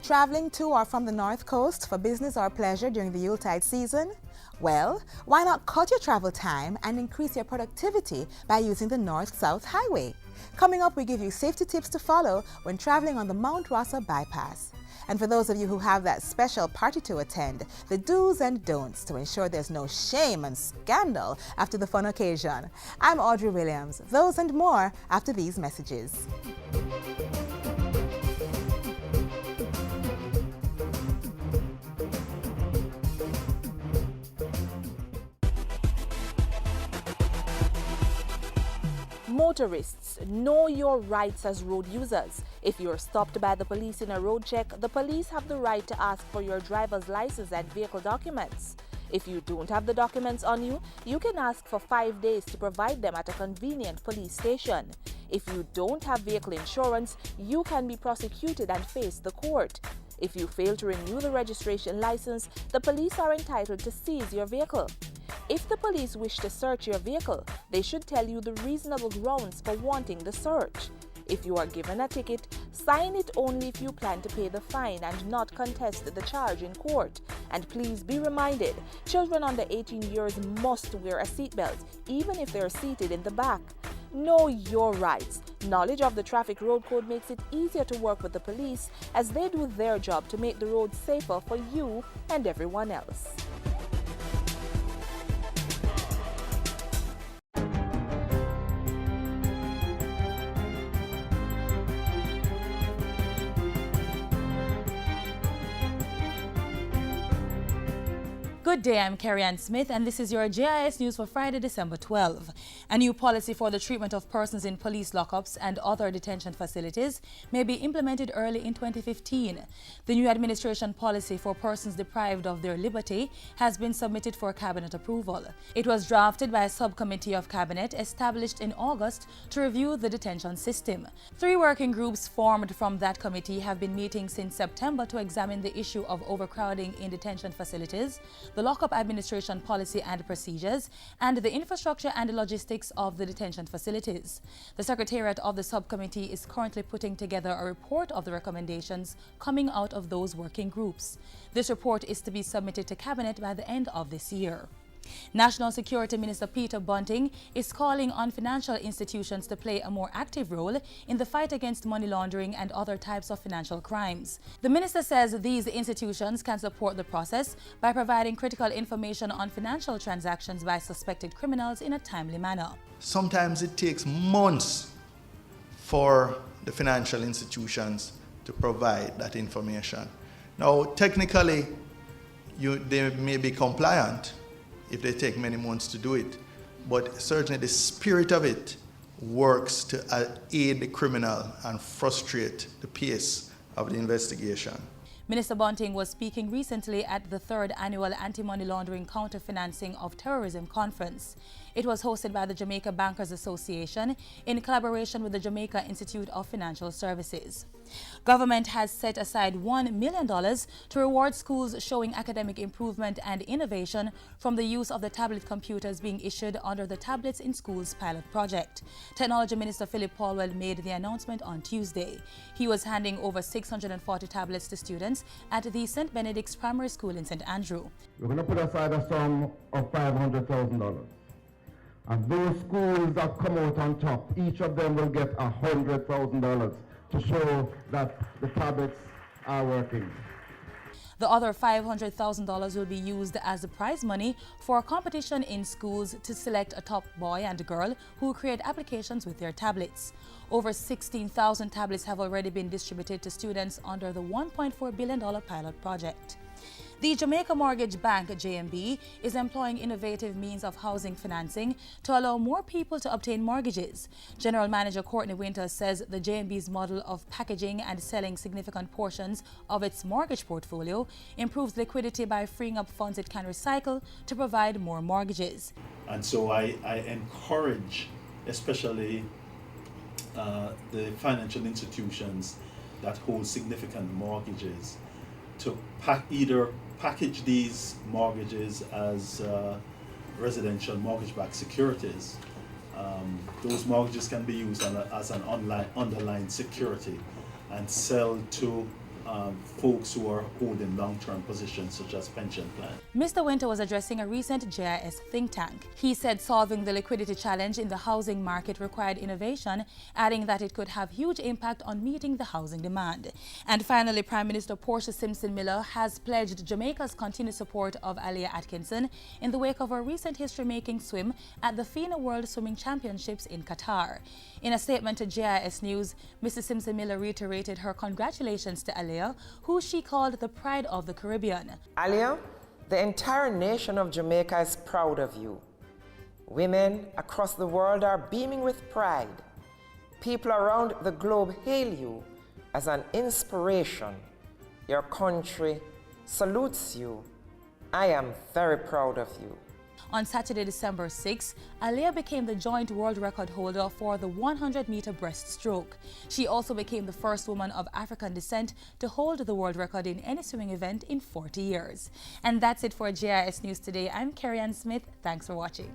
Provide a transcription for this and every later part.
Traveling to or from the North Coast for business or pleasure during the Yuletide season? Well, why not cut your travel time and increase your productivity by using the North-South Highway? Coming up, we give you safety tips to follow when traveling on the Mount Rosser bypass. And for those of you who have that special party to attend, the do's and don'ts to ensure there's no shame and scandal after the fun occasion. I'm Audrey Williams. Those and more after these messages. Motorists, know your rights as road users. If you're stopped by the police in a road check, the police have the right to ask for your driver's license and vehicle documents. If you don't have the documents on you, you can ask for 5 days to provide them at a convenient police station. If you don't have vehicle insurance, you can be prosecuted and face the court. If you fail to renew the registration license, the police are entitled to seize your vehicle. If the police wish to search your vehicle, they should tell you the reasonable grounds for wanting the search. If you are given a ticket, sign it only if you plan to pay the fine and not contest the charge in court. And please be reminded, children under 18 years must wear a seatbelt, even if they are seated in the back. Know your rights. Knowledge of the traffic road code makes it easier to work with the police as they do their job to make the roads safer for you and everyone else. Good day, I'm Carrie Ann Smith, and this is your JIS News for Friday, December 12. A new policy for the treatment of persons in police lockups and other detention facilities may be implemented early in 2015. The new administration policy for persons deprived of their liberty has been submitted for cabinet approval. It was drafted by a subcommittee of cabinet established in August to review the detention system. 3 working groups formed from that committee have been meeting since September to examine the issue of overcrowding in detention facilities, the lockup administration policy and procedures, and the infrastructure and logistics of the detention facilities. The secretariat of the subcommittee is currently putting together a report of the recommendations coming out of those working groups. This report is to be submitted to cabinet by the end of this year. National Security Minister Peter Bunting is calling on financial institutions to play a more active role in the fight against money laundering and other types of financial crimes. The minister says these institutions can support the process by providing critical information on financial transactions by suspected criminals in a timely manner. Sometimes it takes months for the financial institutions to provide that information. Now, technically, they may be compliant if they take many months to do it. But certainly the spirit of it works to aid the criminal and frustrate the pace of the investigation. Minister Bunting was speaking recently at the 3rd Annual Anti-Money Laundering Counter-Financing of Terrorism Conference. It was hosted by the Jamaica Bankers Association in collaboration with the Jamaica Institute of Financial Services. Government has set aside $1 million to reward schools showing academic improvement and innovation from the use of the tablet computers being issued under the Tablets in Schools pilot project. Technology Minister Philip Paulwell made the announcement on Tuesday. He was handing over 640 tablets to students at the St. Benedict's Primary School in St. Andrew. We're going to put aside a sum of $500,000. And those schools that come out on top, each of them will get $100,000 to show that the tablets are working. The other $500,000 will be used as the prize money for a competition in schools to select a top boy and girl who create applications with their tablets. Over 16,000 tablets have already been distributed to students under the $1.4 billion pilot project. The Jamaica Mortgage Bank, JMB, is employing innovative means of housing financing to allow more people to obtain mortgages. General Manager Courtney Winters says the JMB's model of packaging and selling significant portions of its mortgage portfolio improves liquidity by freeing up funds it can recycle to provide more mortgages. And so I encourage especially the financial institutions that hold significant mortgages to either package these mortgages as residential mortgage-backed securities. Those mortgages can be used as an underlying security and sell to folks who are holding long-term positions such as pension plans. Mr. Winter was addressing a recent JIS think tank. He said solving the liquidity challenge in the housing market required innovation, adding that it could have huge impact on meeting the housing demand. And finally, Prime Minister Portia Simpson Miller has pledged Jamaica's continued support of Aliyah Atkinson in the wake of her recent history-making swim at the FINA World Swimming Championships in Qatar. In a statement to JIS News, Mrs. Simpson Miller reiterated her congratulations to Aliyah, who she called the pride of the Caribbean. Aliyah, the entire nation of Jamaica is proud of you. Women across the world are beaming with pride. People around the globe hail you as an inspiration. Your country salutes you. I am very proud of you. On Saturday, December 6, Aliyah became the joint world record holder for the 100-meter breaststroke. She also became the first woman of African descent to hold the world record in any swimming event in 40 years. And that's it for JIS News today. I'm Carrie-Ann Smith. Thanks for watching.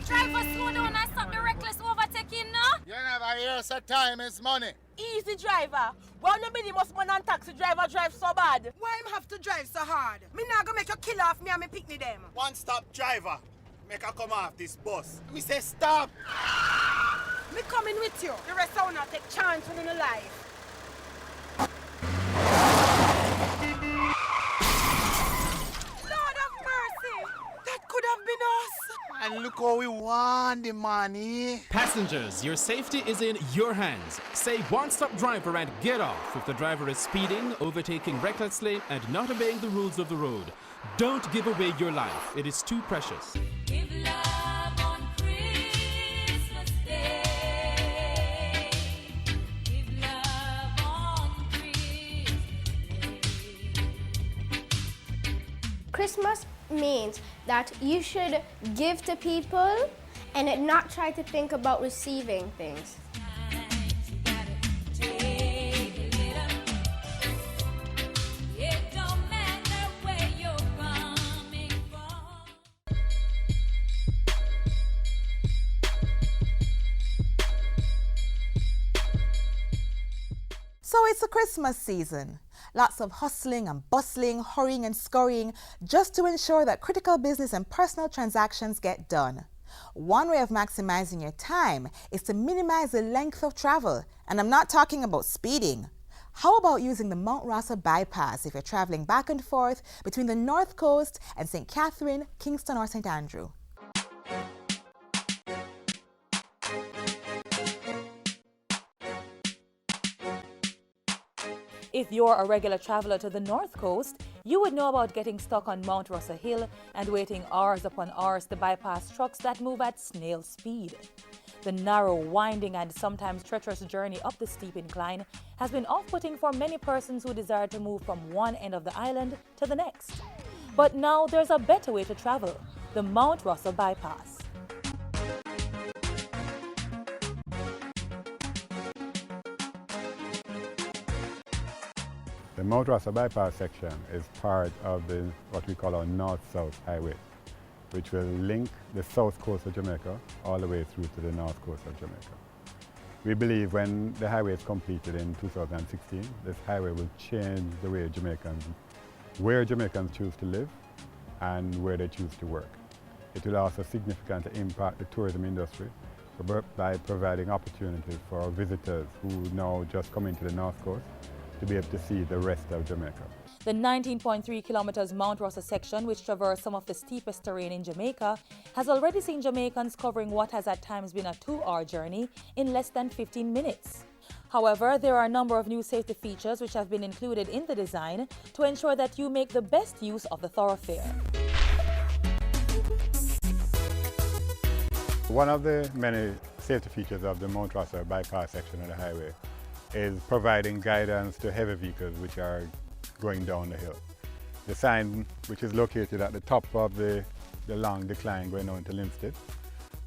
Driver, slow down and stop the reckless overtaking, no? You never hear so time is money. Easy, driver. Why no mean must man and taxi driver drive so bad? Why him have to drive so hard? Me not gonna make you kill off me and me picnic them. One stop driver. Make her come off this bus. Me say stop. Me coming with you. The rest will not take chance on your life. Lord of mercy. That could have been us. And look how we want the money. Passengers, your safety is in your hands. Say one-stop driver and get off if the driver is speeding, overtaking recklessly, and not obeying the rules of the road. Don't give away your life. It is too precious. Give love on Christmas Day. Give love on Christmas Day. Christmas means that you should give to people and not try to think about receiving things. So it's the Christmas season. Lots of hustling and bustling, hurrying and scurrying just to ensure that critical business and personal transactions get done. One way of maximizing your time is to minimize the length of travel, and I'm not talking about speeding. How about using the Mount Rossa bypass if you're traveling back and forth between the North Coast and St. Catherine, Kingston or St. Andrew? If you're a regular traveler to the North Coast, you would know about getting stuck on Mount Rossa Hill and waiting hours upon hours to bypass trucks that move at snail speed. The narrow, winding and sometimes treacherous journey up the steep incline has been off-putting for many persons who desire to move from one end of the island to the next. But now there's a better way to travel, the Mount Rossa bypass. The Mount Rossa bypass section is part of what we call our North-South Highway, which will link the south coast of Jamaica all the way through to the north coast of Jamaica. We believe when the highway is completed in 2016, this highway will change the way where Jamaicans choose to live and where they choose to work. It will also significantly impact the tourism industry by providing opportunities for our visitors who now just come into the north coast to be able to see the rest of Jamaica. The 19.3 kilometers Mount Rossa section, which traverses some of the steepest terrain in Jamaica, has already seen Jamaicans covering what has at times been a 2-hour journey in less than 15 minutes. However, there are a number of new safety features which have been included in the design to ensure that you make the best use of the thoroughfare. One of the many safety features of the Mount Rossa bypass section of the highway is providing guidance to heavy vehicles which are going down the hill. The sign, which is located at the top of the long decline going on to Linstead,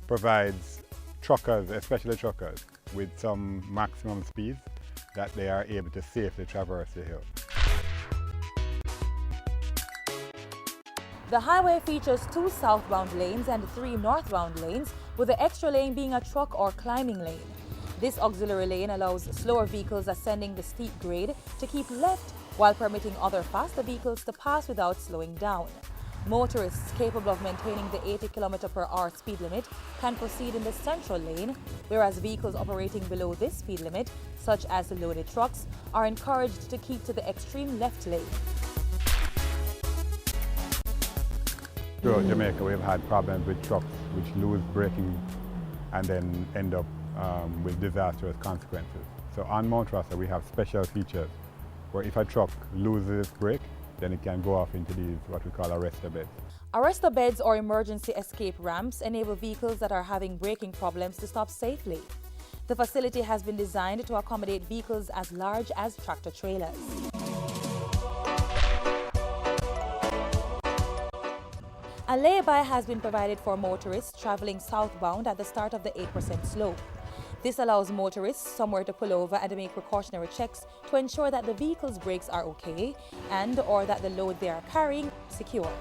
provides truckers, especially truckers, with some maximum speeds that they are able to safely traverse the hill. The highway features 2 southbound lanes and 3 northbound lanes, with the extra lane being a truck or climbing lane. This auxiliary lane allows slower vehicles ascending the steep grade to keep left while permitting other faster vehicles to pass without slowing down. Motorists capable of maintaining the 80 km/h speed limit can proceed in the central lane, whereas vehicles operating below this speed limit, such as loaded trucks, are encouraged to keep to the extreme left lane. Throughout Jamaica, we've had problems with trucks which lose braking and then end up with disastrous consequences. So on Mount Rasta, we have special features where if a truck loses its brake, then it can go off into these what we call arrestor beds. Arrestor beds or emergency escape ramps enable vehicles that are having braking problems to stop safely. The facility has been designed to accommodate vehicles as large as tractor trailers. A lay-by has been provided for motorists traveling southbound at the start of the 8% slope. This allows motorists somewhere to pull over and to make precautionary checks to ensure that the vehicle's brakes are okay and or that the load they are carrying is secure.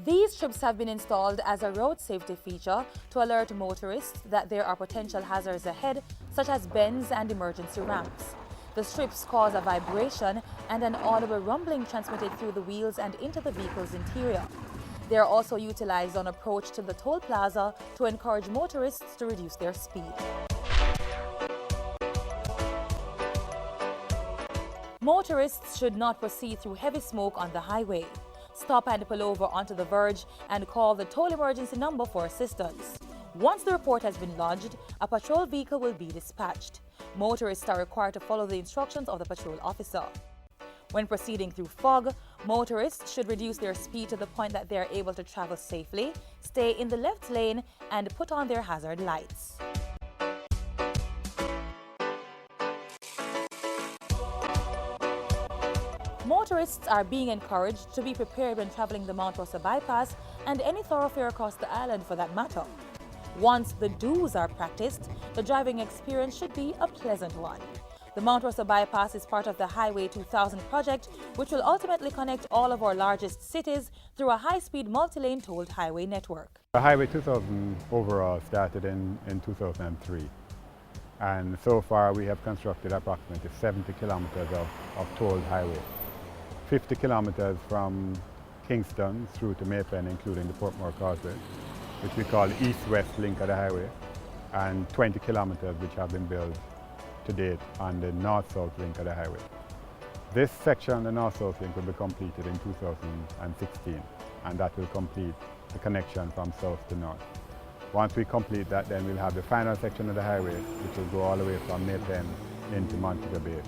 These strips have been installed as a road safety feature to alert motorists that there are potential hazards ahead, such as bends and emergency ramps. The strips cause a vibration and an audible rumbling transmitted through the wheels and into the vehicle's interior. They are also utilized on approach to the toll plaza to encourage motorists to reduce their speed. Motorists should not proceed through heavy smoke on the highway. Stop and pull over onto the verge and call the toll emergency number for assistance. Once the report has been lodged, a patrol vehicle will be dispatched. Motorists are required to follow the instructions of the patrol officer. When proceeding through fog, motorists should reduce their speed to the point that they are able to travel safely, stay in the left lane, and put on their hazard lights. Motorists are being encouraged to be prepared when traveling the Mount Rasta bypass and any thoroughfare across the island for that matter. Once the do's are practiced, the driving experience should be a pleasant one. The Mount Rasta bypass is part of the Highway 2000 project, which will ultimately connect all of our largest cities through a high-speed multi-lane tolled highway network. The Highway 2000 overall started in 2003, and so far we have constructed approximately 70 kilometers of tolled highway. 50 kilometers from Kingston through to Maypen, including the Portmore Causeway, which we call east-west link of the highway, and 20 kilometers which have been built to date on the north-south link of the highway. This section, the north-south link, will be completed in 2016, and that will complete the connection from south to north. Once we complete that, then we'll have the final section of the highway, which will go all the way from Maypen into Montego Bay.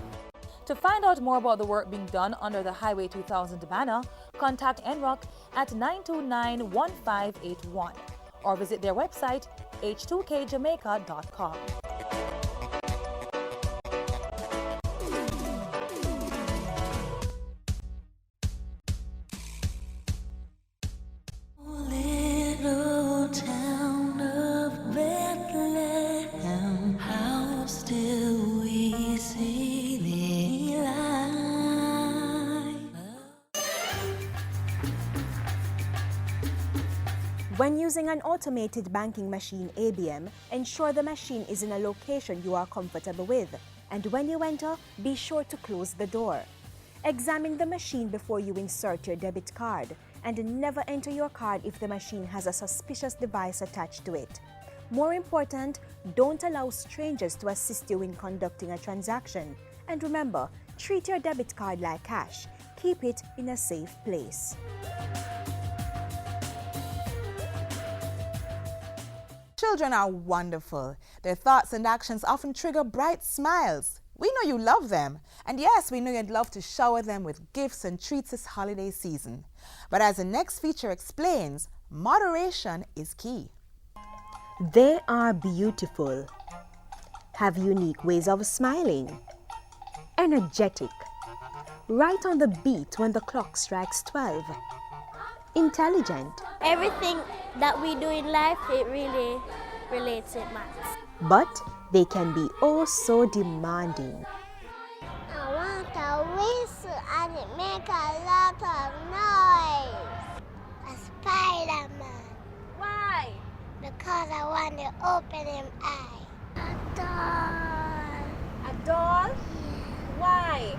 To find out more about the work being done under the Highway 2000 banner, contact NROC at 929-1581 or visit their website h2kjamaica.com. When using an automated banking machine ABM, ensure the machine is in a location you are comfortable with, and when you enter, be sure to close the door. Examine the machine before you insert your debit card, and never enter your card if the machine has a suspicious device attached to it. More important, don't allow strangers to assist you in conducting a transaction. And remember, treat your debit card like cash. Keep it in a safe place. Children are wonderful. Their thoughts and actions often trigger bright smiles. We know you love them. And yes, we know you'd love to shower them with gifts and treats this holiday season. But as the next feature explains, moderation is key. They are beautiful, have unique ways of smiling, energetic, right on the beat when the clock strikes 12, intelligent. Everything that we do in life, it really relates, it matters. But they can be oh so demanding. I want to win. whistle and it make a lot of noise. A Spider-Man. Why? Because I want to open him eye. A doll. A doll? Yeah. Why?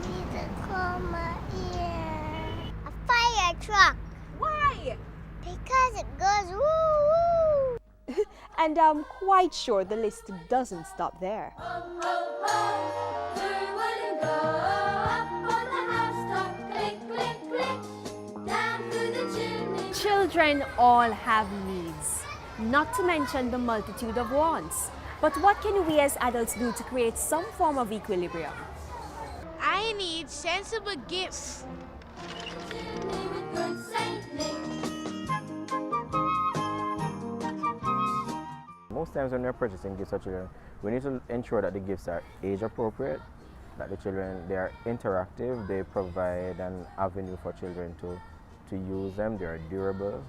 Need to comb my ear. A fire truck. Why? Because it goes woo woo. And I'm quite sure the list doesn't stop there. Children all have needs, not to mention the multitude of wants. But what can we as adults do to create some form of equilibrium? I need sensible gifts. Most times when we're purchasing gifts for children, we need to ensure that the gifts are age appropriate, that the children, they are interactive, they provide an avenue for children to use them, they are durable.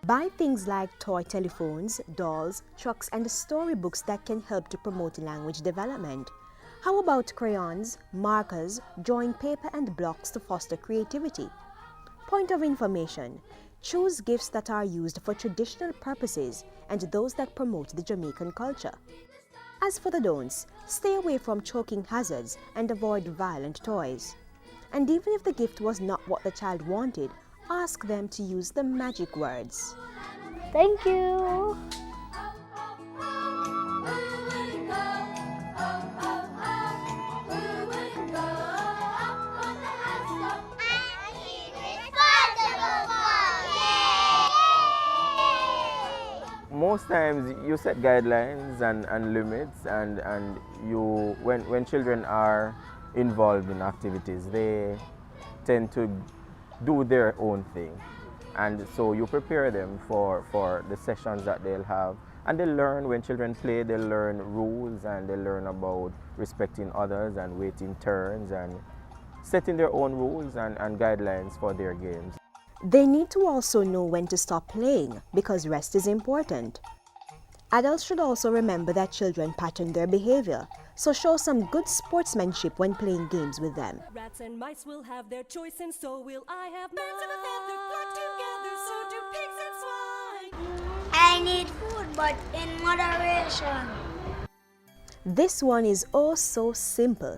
Buy things like toy telephones, dolls, trucks, and storybooks that can help to promote language development. How about crayons, markers, drawing paper, and blocks to foster creativity? Point of information: choose gifts that are used for traditional purposes and those that promote the Jamaican culture. As for the don'ts, stay away from choking hazards and avoid violent toys. And even if the gift was not what the child wanted, ask them to use the magic words. Thank you. Most times you set guidelines and limits, and you, when children are involved in activities, they tend to do their own thing, and so you prepare them for the sessions that they'll have, and they learn. When children play, they learn rules, and they learn about respecting others and waiting turns and setting their own rules and guidelines for their games. They need to also know when to stop playing, because rest is important. Adults should also remember that children pattern their behavior, so show some good sportsmanship when playing games with them. Rats and mice will have their choice, and so will I have mine. Birds of a feather flock together, so do pigs and swine. I need food, but in moderation. This one is oh so simple.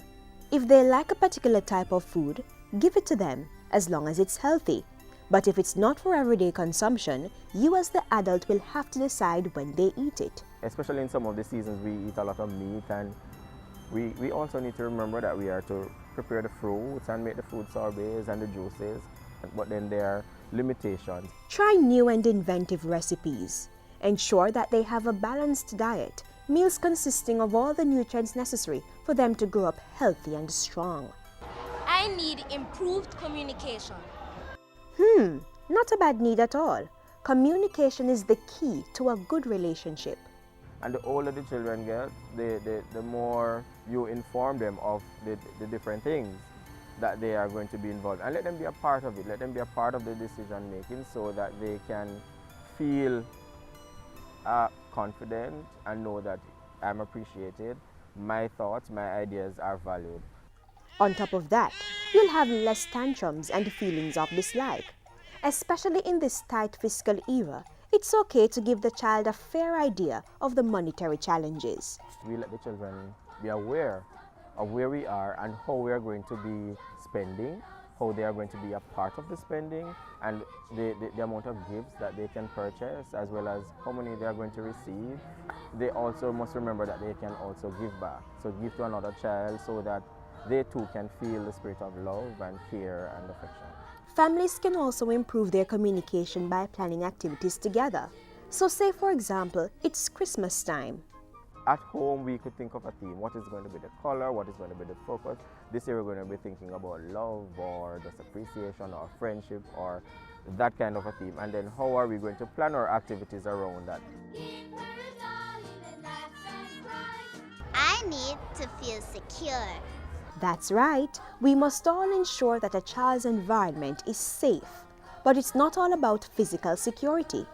If they like a particular type of food, give it to them, as long as it's healthy. But if it's not for everyday consumption, you as the adult will have to decide when they eat it. Especially in some of the seasons, we eat a lot of meat, and we also need to remember that we are to prepare the fruits and make the fruit sorbets and the juices, but then there are limitations. Try new and inventive recipes. Ensure that they have a balanced diet, meals consisting of all the nutrients necessary for them to grow up healthy and strong. I need improved communication. Not a bad need at all. Communication is the key to a good relationship. And the older the children get, the more you inform them of the different things that they are going to be involved, and let them be a part of it. Let them be a part of the decision making, so that they can feel confident and know that I'm appreciated, my thoughts, my ideas are valued. On top of that, you'll have less tantrums and feelings of dislike. Especially in this tight fiscal era, it's okay to give the child a fair idea of the monetary challenges. We let the children be aware of where we are and how we are going to be spending, how they are going to be a part of the spending, and the amount of gifts that they can purchase, as well as how many they are going to receive. They also must remember that they can also give back. So give to another child, so that they too can feel the spirit of love and care and affection. Families can also improve their communication by planning activities together. So say, for example, it's Christmas time. At home, we could think of a theme. What is going to be the color? What is going to be the focus? This year, we're going to be thinking about love, or just appreciation, or friendship, or that kind of a theme. And then how are we going to plan our activities around that? I need to feel secure. That's right. We must all ensure that a child's environment is safe. But it's not all about physical security.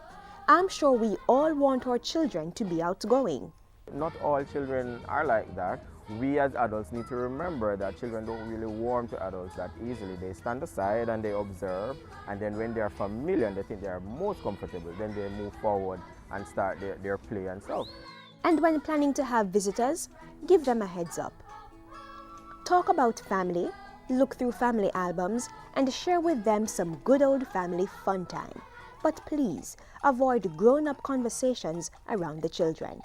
I'm sure we all want our children to be outgoing. Not all children are like that. we as adults need to remember that children don't really warm to adults that easily. They stand aside and they observe, and then when they are familiar and they think they are most comfortable, then they move forward and start their play and stuff. And when planning to have visitors, give them a heads up. Talk about family, look through family albums, and share with them some good old family fun time. But please, avoid grown-up conversations around the children.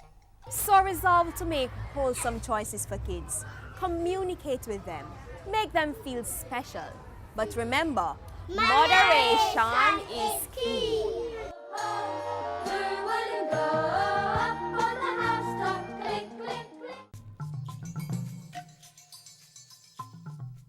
So resolve to make wholesome choices for kids. Communicate with them. Make them feel special. But remember, moderation is key.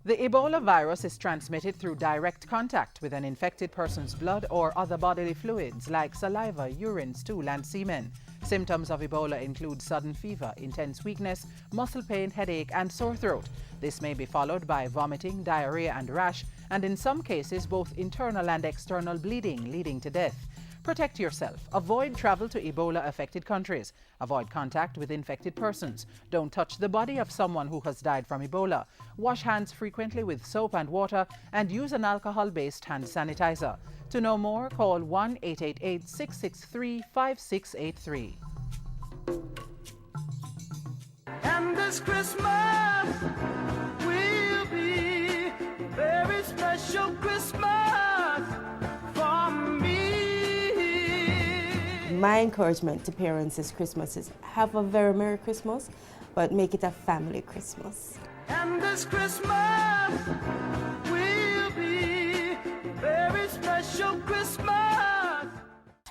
The Ebola virus is transmitted through direct contact with an infected person's blood or other bodily fluids like saliva, urine, stool, and semen. Symptoms of Ebola include sudden fever, intense weakness, muscle pain, headache, and sore throat. This may be followed by vomiting, diarrhea, and rash, and in some cases both internal and external bleeding, leading to death. Protect yourself. Avoid travel to Ebola-affected countries. Avoid contact with infected persons. Don't touch the body of someone who has died from Ebola. Wash hands frequently with soap and water and use an alcohol-based hand sanitizer. To know more, call 1-888-663-5683. And this Christmas will be a very special Christmas for me. My encouragement to parents this Christmas is have a very Merry Christmas, but make it a family Christmas. And this Christmas will be a very special Christmas.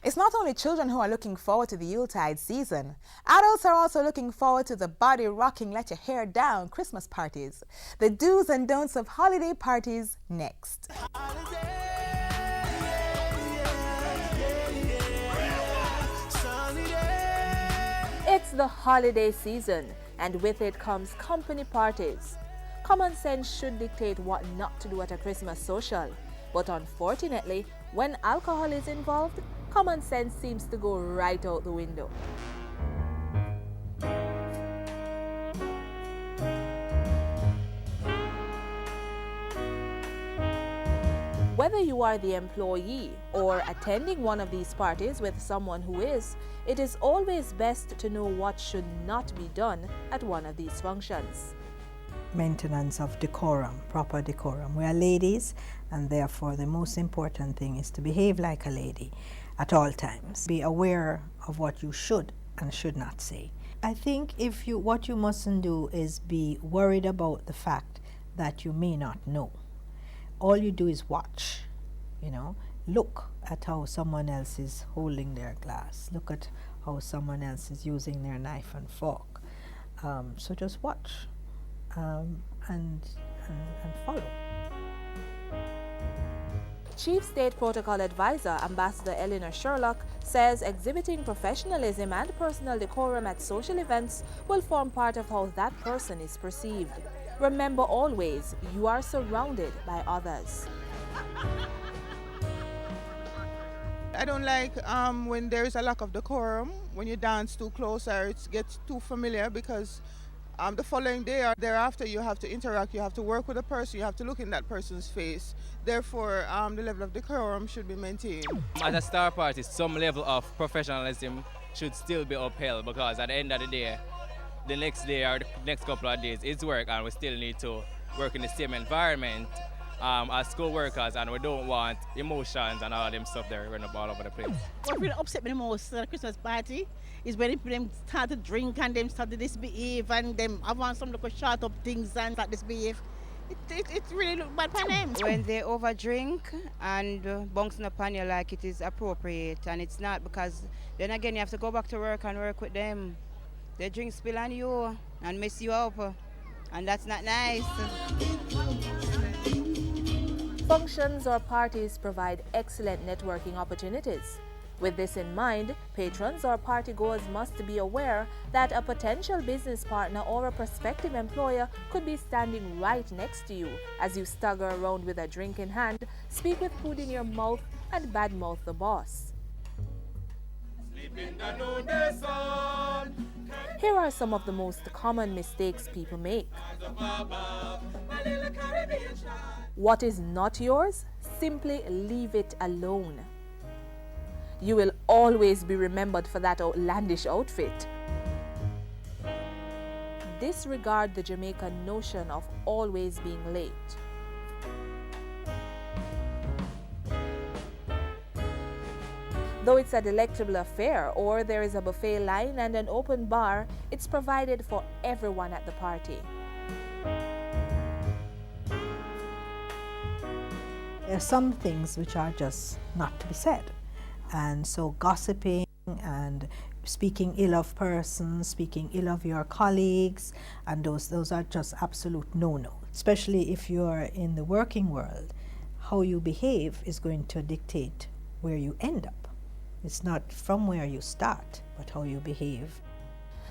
It's not only children who are looking forward to the Yuletide season. Adults are also looking forward to the body-rocking, let your hair down Christmas parties. The do's and don'ts of holiday parties next. It's the holiday season, and with it comes company parties. Common sense should dictate what not to do at a Christmas social. But unfortunately, when alcohol is involved, common sense seems to go right out the window. Whether you are the employee or attending one of these parties with someone who is, it is always best to know what should not be done at one of these functions. Maintenance of decorum, proper decorum. We are ladies, and therefore the most important thing is to behave like a lady at all times. Be aware of what you should and should not say. I think what you mustn't do is be worried about the fact that you may not know. All you do is watch, look at how someone else is holding their glass, look at how someone else is using their knife and fork. So just watch and follow. Chief State Protocol Advisor Ambassador Eleanor Sherlock says exhibiting professionalism and personal decorum at social events will form part of how that person is perceived. Remember always, you are surrounded by others. I don't like when there is a lack of decorum, when you dance too close or it gets too familiar, because the following day or thereafter you have to interact, you have to work with a person, you have to look in that person's face. Therefore, the level of decorum should be maintained. As a star party, some level of professionalism should still be upheld, because at the end of the day, the next day or the next couple of days is work, and we still need to work in the same environment as school workers, and we don't want emotions and all them stuff there running up all over the place. What really upset me the most at a Christmas party is when them start to drink and them start to misbehave and them I want some little short up things and start misbehave. It really look bad for them. When they overdrink and bouncing upon you like it is appropriate, and it's not, because then again you have to go back to work and work with them. They drink spill on you and mess you up, and that's not nice. Functions or parties provide excellent networking opportunities. With this in mind, patrons or partygoers must be aware that a potential business partner or a prospective employer could be standing right next to you as you stagger around with a drink in hand, speak with food in your mouth, and badmouth the boss. Here are some of the most common mistakes people make. What is not yours, simply leave it alone. You will always be remembered for that outlandish outfit. Disregard the Jamaican notion of always being late. Though it's a delectable affair or there is a buffet line and an open bar, it's provided for everyone at the party. There are some things which are just not to be said. And so gossiping and speaking ill of persons, speaking ill of your colleagues, and those are just absolute no-no. Especially if you're in the working world, how you behave is going to dictate where you end up. It's not from where you start, but how you behave.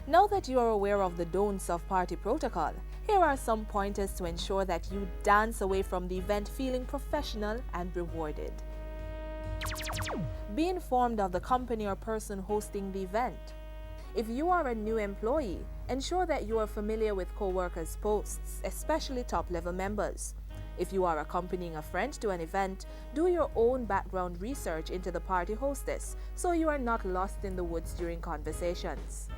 Now that you are aware of the don'ts of party protocol, here are some pointers to ensure that you dance away from the event feeling professional and rewarded. Be informed of the company or person hosting the event. If you are a new employee, ensure that you are familiar with co-workers' posts, especially top-level members. If you are accompanying a friend to an event, do your own background research into the party hostess so you are not lost in the woods during conversations.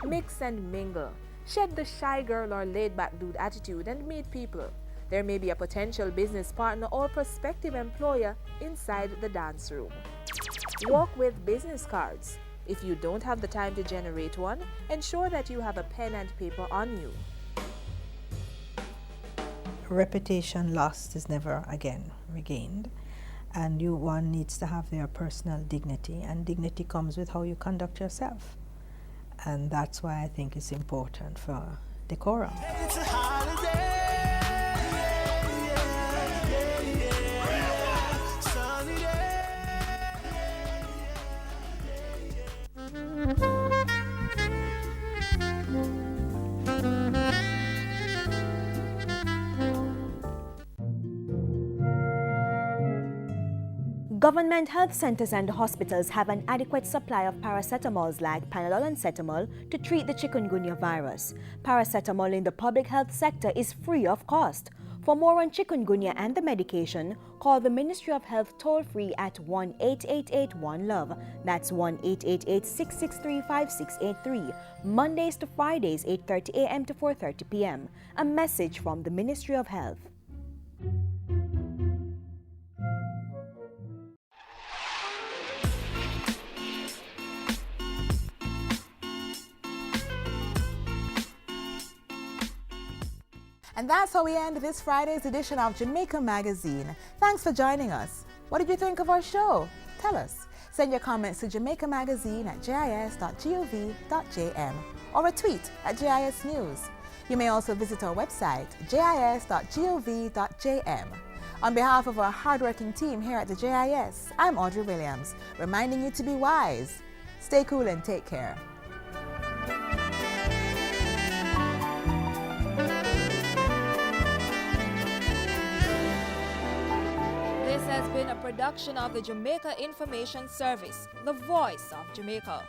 Mix and mingle. Shed the shy girl or laid-back dude attitude and meet people. There may be a potential business partner or prospective employer inside the dance room. Walk with business cards. If you don't have the time to generate one, ensure that you have a pen and paper on you. Reputation lost is never again regained, and one needs to have their personal dignity, and dignity comes with how you conduct yourself, and that's why I think it's important for decorum. It's a holiday. Government health centers and hospitals have an adequate supply of paracetamols like Panadol and Cetamol to treat the chikungunya virus. Paracetamol in the public health sector is free of cost. For more on chikungunya and the medication, call the Ministry of Health toll-free at 1-888-1-LOVE. That's 1-888-663-5683. Mondays to Fridays, 8:30 a.m. to 4:30 p.m. A message from the Ministry of Health. And that's how we end this Friday's edition of Jamaica Magazine. Thanks for joining us. What did you think of our show? Tell us. Send your comments to jamaicamagazine@jis.gov.jm or a tweet at JIS News. You may also visit our website, jis.gov.jm. On behalf of our hardworking team here at the JIS, I'm Audrey Williams, reminding you to be wise. Stay cool and take care. This has been a production of the Jamaica Information Service, the voice of Jamaica.